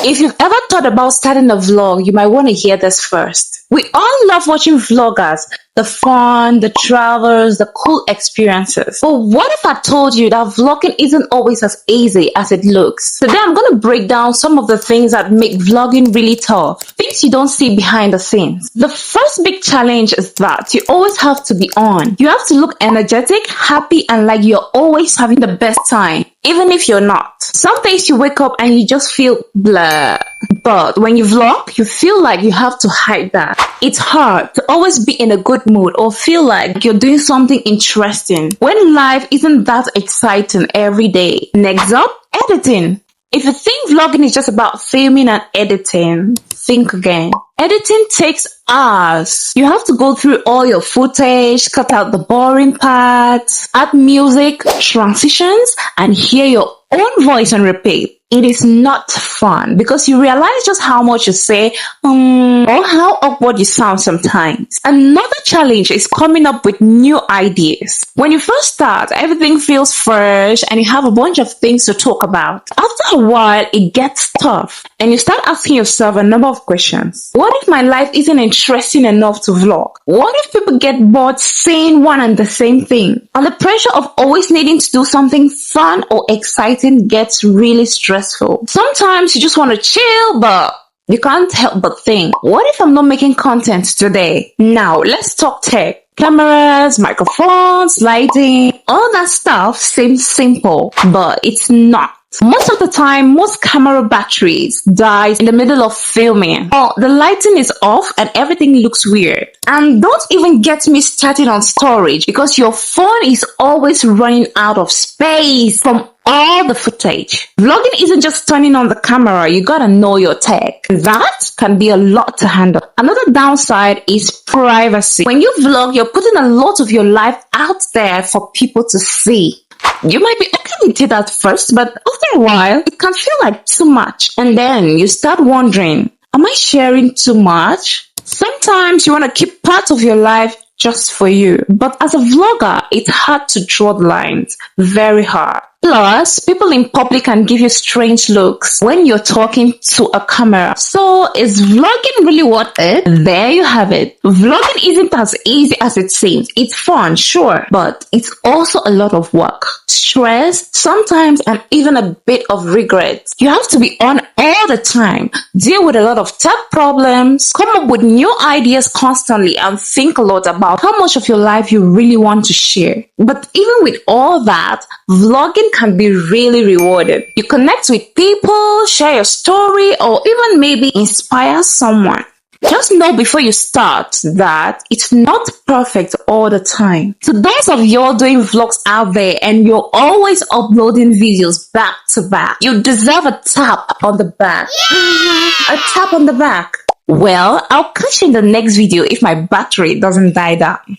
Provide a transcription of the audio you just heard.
If you've ever thought about starting a vlog, you might want to hear this first. We all love watching vloggers, the fun, the travels, the cool experiences. But what if I told you that vlogging isn't always as easy as it looks? Today I'm going to break down some of the things that make vlogging really tough, things you don't see behind the scenes. The first big challenge is that you always have to be on. You have to look energetic, happy, and like you're always having the best time, even if you're not. Some days you wake up and you just feel blah. But when you vlog, you feel like you have to hide that. It's hard to always be in a good mood or feel like you're doing something interesting when life isn't that exciting every day. Next up, editing. If you think vlogging is just about filming and editing, think again. Editing takes hours. You have to go through all your footage, cut out the boring parts, add music, transitions, and hear your own voice on repeat. It is not fun because you realize just how much you say, or how awkward you sound sometimes. Another challenge is coming up with new ideas. When you first start, everything feels fresh and you have a bunch of things to talk about. After a while, it gets tough and you start asking yourself a number of questions. What if my life isn't interesting enough to vlog? What if people get bored saying one and the same thing? And the pressure of always needing to do something fun or exciting gets really stressful. Sometimes you just want to chill, but you can't help but think, what if I'm not making content today? Now, let's talk tech. Cameras, microphones, lighting, all that stuff seems simple, but it's not. Most of the time, most camera batteries die in the middle of filming, or the lighting is off and everything looks weird. And don't even get me started on storage because your phone is always running out of space from all the footage. Vlogging isn't just turning on the camera, you gotta know your tech. That can be a lot to handle. Another downside is privacy. When you vlog, you're putting a lot of your life out there for people to see. You might be okay with it at first, but after a while, it can feel like too much. And then you start wondering, am I sharing too much? Sometimes you want to keep part of your life just for you. But as a vlogger, it's hard to draw the lines. Very hard. Plus, people in public can give you strange looks when you're talking to a camera. So, is vlogging really worth it? There you have it. Vlogging isn't as easy as it seems. It's fun, sure, but it's also a lot of work, stress, sometimes, and even a bit of regret. You have to be on all the time, deal with a lot of tech problems, come up with new ideas constantly, and think a lot about how much of your life you really want to share. But even with all that, vlogging can be really rewarding. You connect with people, share your story, or even maybe inspire someone. Just know before you start that it's not perfect all the time. To those of y'all doing vlogs out there and you're always uploading videos back to back, you deserve a tap on the back. A tap on the back. Well, I'll catch you in the next video if my battery doesn't die down.